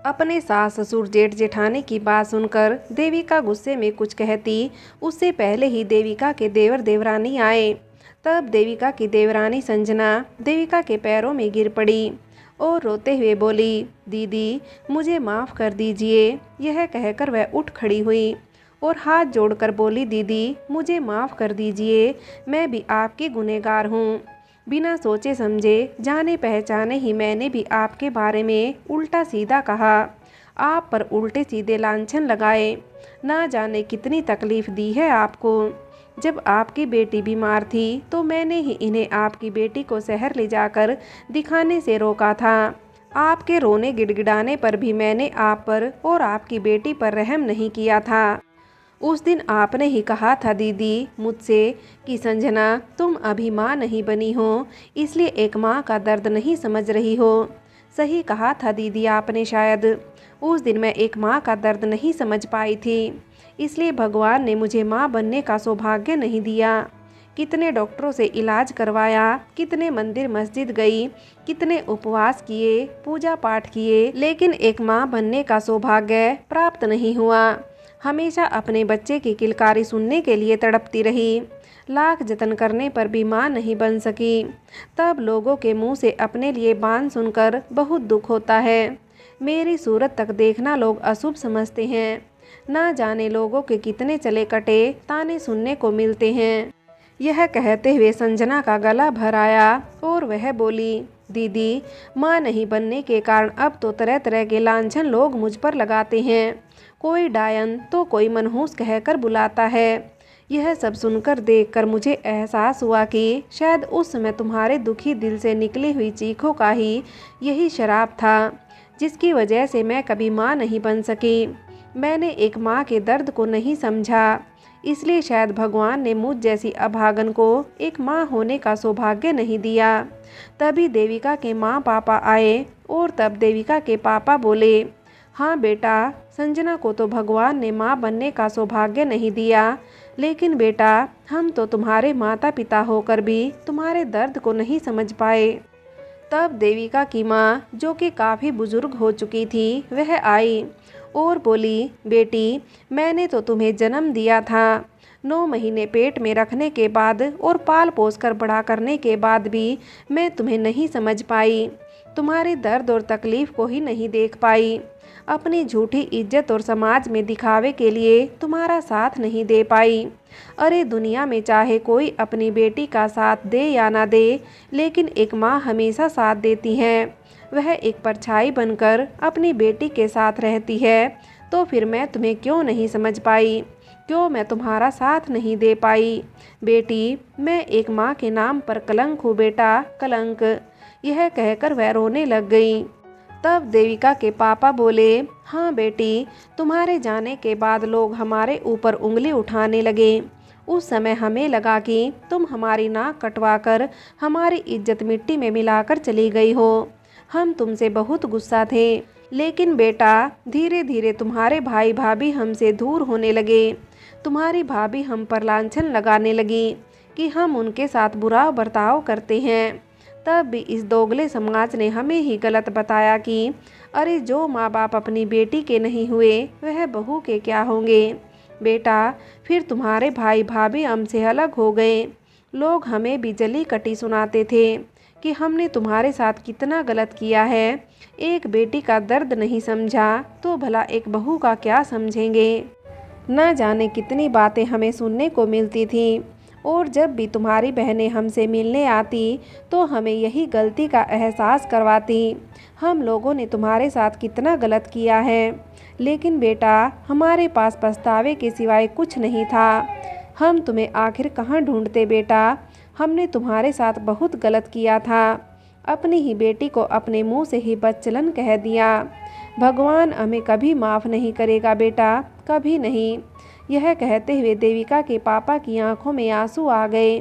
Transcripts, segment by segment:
अपने सास ससुर जेठ जेठानी की बात सुनकर देविका गुस्से में कुछ कहती, उससे पहले ही देविका के देवर देवरानी आए। तब देविका की देवरानी संजना देविका के पैरों में गिर पड़ी और रोते हुए बोली, दीदी मुझे माफ़ कर दीजिए। यह कहकर वह उठ खड़ी हुई और हाथ जोड़कर बोली, दीदी मुझे माफ़ कर दीजिए, मैं भी आपकी गुनहगार हूँ। बिना सोचे समझे जाने पहचाने ही मैंने भी आपके बारे में उल्टा सीधा कहा, आप पर उल्टे सीधे लांछन लगाए। ना जाने कितनी तकलीफ़ दी है आपको। जब आपकी बेटी बीमार थी तो मैंने ही इन्हें आपकी बेटी को शहर ले जाकर दिखाने से रोका था। आपके रोने गिड़गिड़ाने पर भी मैंने आप पर और आपकी बेटी पर रहम नहीं किया था। उस दिन आपने ही कहा था दीदी मुझसे कि संजना तुम अभी माँ नहीं बनी हो, इसलिए एक माँ का दर्द नहीं समझ रही हो। सही कहा था दीदी आपने शायद। उस दिन मैं एक माँ का दर्द नहीं समझ पाई थी, इसलिए भगवान ने मुझे माँ बनने का सौभाग्य नहीं दिया। कितने डॉक्टरों से इलाज करवाया, कितने मंदिर मस्जिद गई, कितने उपवास किए, पूजा पाठ किए, लेकिन एक माँ बनने का सौभाग्य प्राप्त नहीं हुआ। हमेशा अपने बच्चे की किलकारी सुनने के लिए तड़पती रही। लाख जतन करने पर भी माँ नहीं बन सकी। तब लोगों के मुंह से अपने लिए बान सुनकर बहुत दुख होता है। मेरी सूरत तक देखना लोग अशुभ समझते हैं। ना जाने लोगों के कितने चले कटे ताने सुनने को मिलते हैं। यह कहते हुए संजना का गला भर आया और वह बोली, दीदी माँ नहीं बनने के कारण अब तो तरह तरह के लांछन लोग मुझ पर लगाते हैं। कोई डायन तो कोई मनहूस कहकर बुलाता है। यह सब सुनकर देखकर मुझे एहसास हुआ कि शायद उस समय तुम्हारे दुखी दिल से निकली हुई चीखों का ही यही शराब था, जिसकी वजह से मैं कभी माँ नहीं बन सकी। मैंने एक माँ के दर्द को नहीं समझा, इसलिए शायद भगवान ने मुझ जैसी अभागन को एक माँ होने का सौभाग्य नहीं दिया। तभी देविका के माँ पापा आए और तब देविका के पापा बोले, हाँ बेटा, संजना को तो भगवान ने माँ बनने का सौभाग्य नहीं दिया, लेकिन बेटा हम तो तुम्हारे माता पिता होकर भी तुम्हारे दर्द को नहीं समझ पाए। तब देविका की माँ, जो कि काफ़ी बुजुर्ग हो चुकी थी, वह आई और बोली, बेटी मैंने तो तुम्हें जन्म दिया था। 9 महीने पेट में रखने के बाद और पाल पोस कर बड़ा करने के बाद भी मैं तुम्हें नहीं समझ पाई, तुम्हारे दर्द और तकलीफ़ को ही नहीं देख पाई। अपनी झूठी इज्जत और समाज में दिखावे के लिए तुम्हारा साथ नहीं दे पाई। अरे दुनिया में चाहे कोई अपनी बेटी का साथ दे या ना दे, लेकिन एक माँ हमेशा साथ देती है। वह एक परछाई बनकर अपनी बेटी के साथ रहती है। तो फिर मैं तुम्हें क्यों नहीं समझ पाई, क्यों मैं तुम्हारा साथ नहीं दे पाई। बेटी मैं एक माँ के नाम पर कलंक हूँ बेटा, कलंक। यह कहकर वह रोने लग गई। तब देविका के पापा बोले, हाँ बेटी, तुम्हारे जाने के बाद लोग हमारे ऊपर उंगली उठाने लगे। उस समय हमें लगा कि तुम हमारी नाक कटवाकर हमारी इज्जत मिट्टी में मिलाकर चली गई हो। हम तुमसे बहुत गुस्सा थे, लेकिन बेटा धीरे धीरे तुम्हारे भाई भाभी हमसे दूर होने लगे। तुम्हारी भाभी हम पर लांछन लगाने लगी कि हम उनके साथ बुरा बर्ताव करते हैं। तब भी इस दोगले समाज ने हमें ही गलत बताया कि अरे जो माँ बाप अपनी बेटी के नहीं हुए वह बहू के क्या होंगे। बेटा फिर तुम्हारे भाई भाभी हमसे अलग हो गए। लोग हमें भी जली कटी सुनाते थे कि हमने तुम्हारे साथ कितना गलत किया है। एक बेटी का दर्द नहीं समझा तो भला एक बहू का क्या समझेंगे। न जाने कितनी बातें हमें सुनने को मिलती थी। और जब भी तुम्हारी बहनें हमसे मिलने आती तो हमें यही गलती का एहसास करवाती। हम लोगों ने तुम्हारे साथ कितना गलत किया है, लेकिन बेटा हमारे पास पछतावे के सिवाय कुछ नहीं था। हम तुम्हें आखिर कहाँ ढूंढते बेटा। हमने तुम्हारे साथ बहुत गलत किया था। अपनी ही बेटी को अपने मुंह से ही बदचलन कह दिया। भगवान हमें कभी माफ़ नहीं करेगा बेटा, कभी नहीं। यह कहते हुए देविका के पापा की आंखों में आंसू आ गए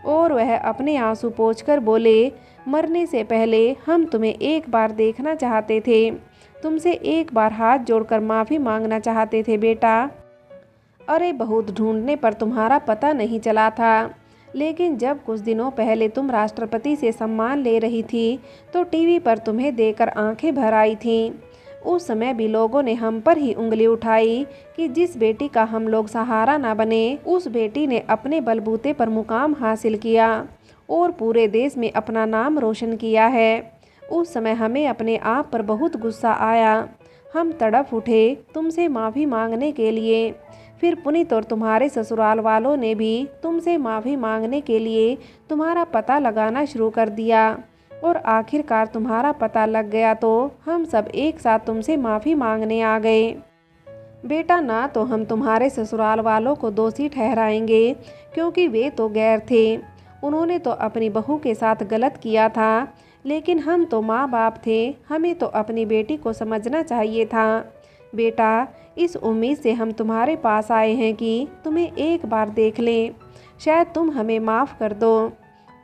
और वह अपने आंसू पोंछकर बोले, मरने से पहले हम तुम्हें एक बार देखना चाहते थे, तुमसे एक बार हाथ जोड़कर माफ़ी मांगना चाहते थे बेटा। अरे बहुत ढूंढने पर तुम्हारा पता नहीं चला था, लेकिन जब कुछ दिनों पहले तुम राष्ट्रपति से सम्मान ले रही थी तो टीवी पर तुम्हें देखकर आंखें भर आई थीं। उस समय भी लोगों ने हम पर ही उंगली उठाई कि जिस बेटी का हम लोग सहारा ना बने, उस बेटी ने अपने बलबूते पर मुकाम हासिल किया और पूरे देश में अपना नाम रोशन किया है। उस समय हमें अपने आप पर बहुत गुस्सा आया। हम तड़प उठे तुमसे माफ़ी मांगने के लिए। फिर पुनीत और तुम्हारे ससुराल वालों ने भी तुमसे माफ़ी मांगने के लिए तुम्हारा पता लगाना शुरू कर दिया और आखिरकार तुम्हारा पता लग गया तो हम सब एक साथ तुमसे माफ़ी मांगने आ गए। बेटा, ना तो हम तुम्हारे ससुराल वालों को दोषी ठहराएंगे क्योंकि वे तो गैर थे, उन्होंने तो अपनी बहू के साथ गलत किया था, लेकिन हम तो माँ बाप थे, हमें तो अपनी बेटी को समझना चाहिए था। बेटा, इस उम्मीद से हम तुम्हारे पास आए हैं कि तुम्हें एक बार देख लें, शायद तुम हमें माफ़ कर दो।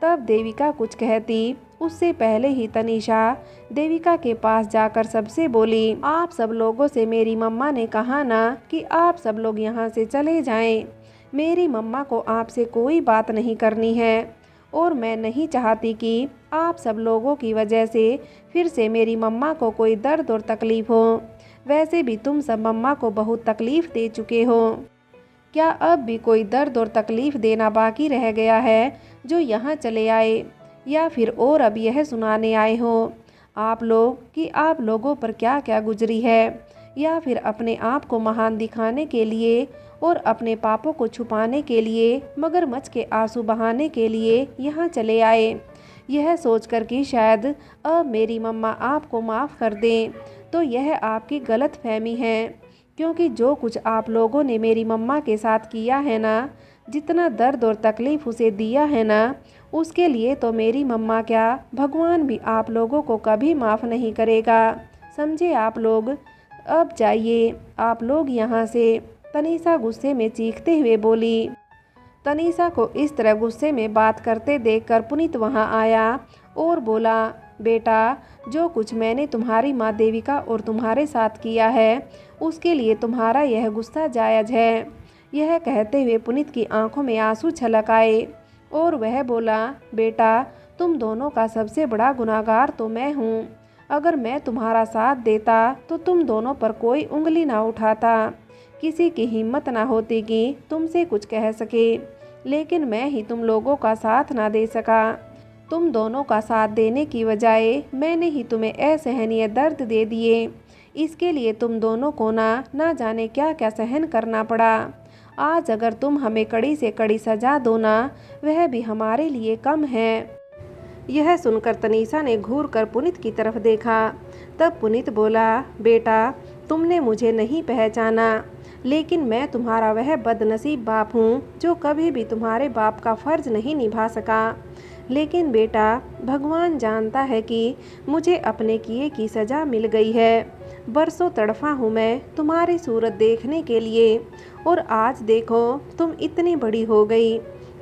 तब देविका कुछ कहती उससे पहले ही तनीषा देविका के पास जाकर सबसे बोली, आप सब लोगों से मेरी मम्मा ने कहा ना कि आप सब लोग यहाँ से चले जाएं। मेरी मम्मा को आपसे कोई बात नहीं करनी है और मैं नहीं चाहती कि आप सब लोगों की वजह से फिर से मेरी मम्मा को कोई दर्द और तकलीफ़ हो। वैसे भी तुम सब मम्मा को बहुत तकलीफ़ दे चुके हो, क्या अब भी कोई दर्द और तकलीफ़ देना बाकी रह गया है जो यहाँ चले आए, या फिर और अब यह सुनाने आए हो आप लोग कि आप लोगों पर क्या क्या गुजरी है, या फिर अपने आप को महान दिखाने के लिए और अपने पापों को छुपाने के लिए मगरमच्छ के आंसू बहाने के लिए यहाँ चले आए, यह सोचकर कि शायद अब मेरी मम्मा आपको माफ़ कर दें। तो यह आपकी गलतफहमी है, क्योंकि जो कुछ आप लोगों ने मेरी मम्मा के साथ किया है ना, जितना दर्द और तकलीफ़ उसे दिया है ना, उसके लिए तो मेरी मम्मा क्या, भगवान भी आप लोगों को कभी माफ़ नहीं करेगा, समझे आप लोग। अब जाइए आप लोग यहाँ से, तनीषा गुस्से में चीखते हुए बोली। तनीषा को इस तरह गुस्से में बात करते देखकर पुनीत वहाँ आया और बोला, बेटा, जो कुछ मैंने तुम्हारी माँ देविका और तुम्हारे साथ किया है उसके लिए तुम्हारा यह गुस्सा जायज़ है। यह कहते हुए पुनीत की आंखों में आंसू छलक आए और वह बोला, बेटा, तुम दोनों का सबसे बड़ा गुनाहगार तो मैं हूँ। अगर मैं तुम्हारा साथ देता तो तुम दोनों पर कोई उंगली ना उठाता, किसी की हिम्मत ना होती कि तुमसे कुछ कह सके, लेकिन मैं ही तुम लोगों का साथ ना दे सका। तुम दोनों का साथ देने की बजाय मैंने ही तुम्हें असहनीय दर्द दे दिए। इसके लिए तुम दोनों को ना जाने क्या क्या सहन करना पड़ा। आज अगर तुम हमें कड़ी से कड़ी सज़ा दो ना, वह भी हमारे लिए कम है। यह सुनकर तनीषा ने घूर कर पुनीत की तरफ देखा। तब पुनीत बोला, बेटा, तुमने मुझे नहीं पहचाना, लेकिन मैं तुम्हारा वह बदनसीब बाप हूँ जो कभी भी तुम्हारे बाप का फ़र्ज़ नहीं निभा सका। लेकिन बेटा, भगवान जानता है कि मुझे अपने किए की सज़ा मिल गई है। बरसों तड़फा हूँ मैं तुम्हारी सूरत देखने के लिए, और आज देखो तुम इतनी बड़ी हो गई।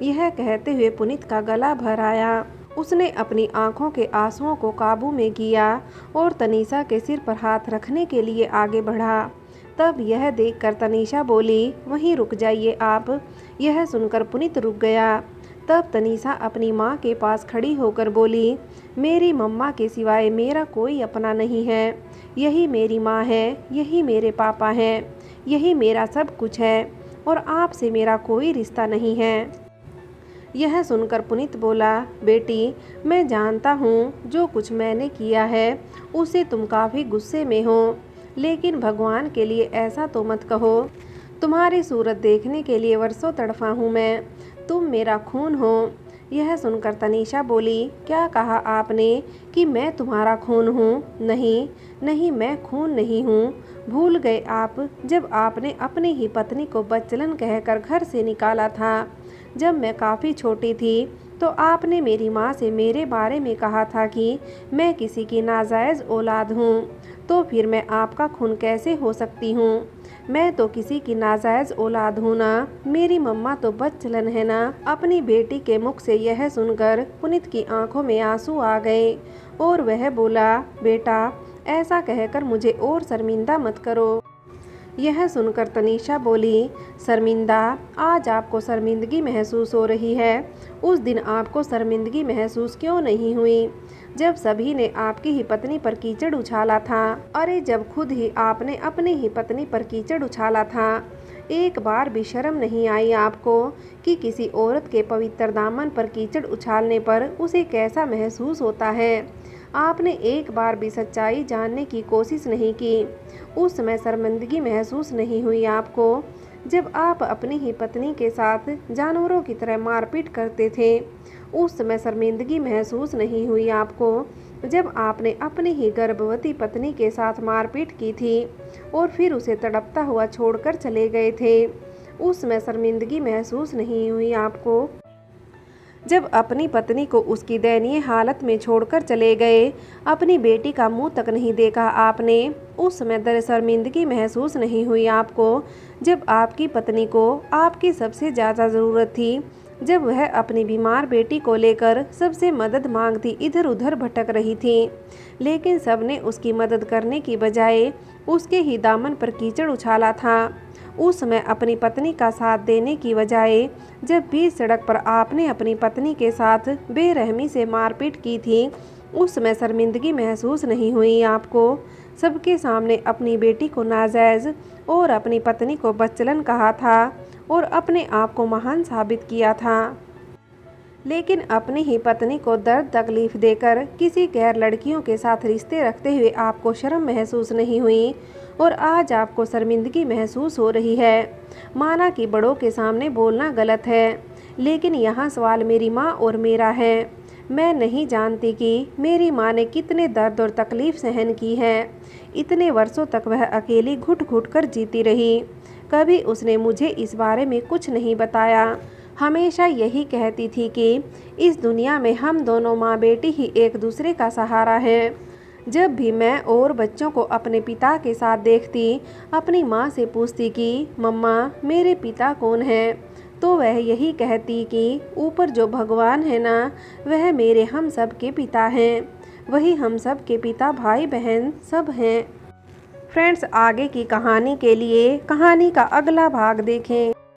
यह कहते हुए पुनीत का गला भर आया। उसने अपनी आंखों के आंसुओं को काबू में किया और तनीषा के सिर पर हाथ रखने के लिए आगे बढ़ा। तब यह देखकर तनीषा बोली, वहीं रुक जाइए आप। यह सुनकर पुनीत रुक गया। तब तनीषा अपनी माँ के पास खड़ी होकर बोली, मेरी मम्मा के सिवाय मेरा कोई अपना नहीं है। यही मेरी माँ है, यही मेरे पापा हैं, यही मेरा सब कुछ है, और आपसे मेरा कोई रिश्ता नहीं है। यह सुनकर पुनीत बोला, बेटी, मैं जानता हूँ जो कुछ मैंने किया है उसे तुम काफ़ी गुस्से में हो, लेकिन भगवान के लिए ऐसा तो मत कहो। तुम्हारी सूरत देखने के लिए वर्षों तड़फा हूँ मैं, तुम मेरा खून हो। यह सुनकर तनीषा बोली, क्या कहा आपने कि मैं तुम्हारा खून हूँ? नहीं नहीं, मैं खून नहीं हूँ। भूल गए आप जब आपने अपनी ही पत्नी को बच्चलन कहकर घर से निकाला था। जब मैं काफ़ी छोटी थी तो आपने मेरी माँ से मेरे बारे में कहा था कि मैं किसी की नाजायज़ औलाद हूँ, तो फिर मैं आपका खून कैसे हो सकती हूँ? मैं तो किसी की नाजायज़ औलाद हूँ ना, मेरी मम्मा तो बच्चलन है ना। अपनी बेटी के मुख से यह सुनकर पुनीत की आंखों में आंसू आ गए और वह बोला, बेटा, ऐसा कहकर मुझे और शर्मिंदा मत करो। यह सुनकर तनीषा बोली, शर्मिंदा? आज आपको शर्मिंदगी महसूस हो रही है, उस दिन आपको शर्मिंदगी महसूस क्यों नहीं हुई? जब सभी ने आपकी ही पत्नी पर कीचड़ उछाला था। अरे जब खुद ही आपने अपनी ही पत्नी पर कीचड़ उछाला था। एक बार भी शर्म नहीं आई आपको कि किसी औरत के पवित्र दामन पर कीचड़ उछालने पर उसे कैसा महसूस होता है। आपने एक बार भी सच्चाई जानने की कोशिश नहीं की। उस समय शर्मिंदगी महसूस नहीं हुई आपको जब आप अपनी ही पत्नी के साथ जानवरों की तरह मारपीट करते थे। उस समय शर्मिंदगी महसूस नहीं हुई आपको जब आपने अपनी ही गर्भवती पत्नी के साथ मारपीट की थी और फिर उसे तड़पता हुआ छोड़कर चले गए थे। उस समय शर्मिंदगी महसूस नहीं हुई आपको जब अपनी पत्नी को उसकी दयनीय हालत में छोड़कर चले गए। अपनी बेटी का मुंह तक नहीं देखा आपने। उस समय शर्मिंदगी महसूस नहीं हुई आपको जब आपकी पत्नी को आपकी सबसे ज़्यादा ज़रूरत थी, जब वह अपनी बीमार बेटी को लेकर सबसे मदद मांगती इधर उधर भटक रही थी, लेकिन सबने उसकी मदद करने की बजाय उसके ही दामन पर कीचड़ उछाला था। उस समय अपनी पत्नी का साथ देने की बजाय जब बीच सड़क पर आपने अपनी पत्नी के साथ बेरहमी से मारपीट की थी, उस समय शर्मिंदगी महसूस नहीं हुई आपको। सबके सामने अपनी बेटी को नाजायज़ और अपनी पत्नी को बच्चलन कहा था और अपने आप को महान साबित किया था, लेकिन अपनी ही पत्नी को दर्द तकलीफ देकर किसी गैर लड़कियों के साथ रिश्ते रखते हुए आपको शर्म महसूस नहीं हुई और आज आपको शर्मिंदगी महसूस हो रही है। माना कि बड़ों के सामने बोलना गलत है, लेकिन यहाँ सवाल मेरी माँ और मेरा है। मैं नहीं जानती कि मेरी माँ ने कितने दर्द और तकलीफ़ सहन की है। इतने वर्षों तक वह अकेली घुट घुट कर जीती रही। कभी उसने मुझे इस बारे में कुछ नहीं बताया। हमेशा यही कहती थी कि इस दुनिया में हम दोनों माँ बेटी ही एक दूसरे का सहारा हैं। जब भी मैं और बच्चों को अपने पिता के साथ देखती, अपनी माँ से पूछती कि मम्मा मेरे पिता कौन हैं, तो वह यही कहती कि ऊपर जो भगवान है ना, वह मेरे हम सब के पिता हैं। वही हम सब के पिता भाई बहन सब हैं। फ्रेंड्स, आगे की कहानी के लिए कहानी का अगला भाग देखें।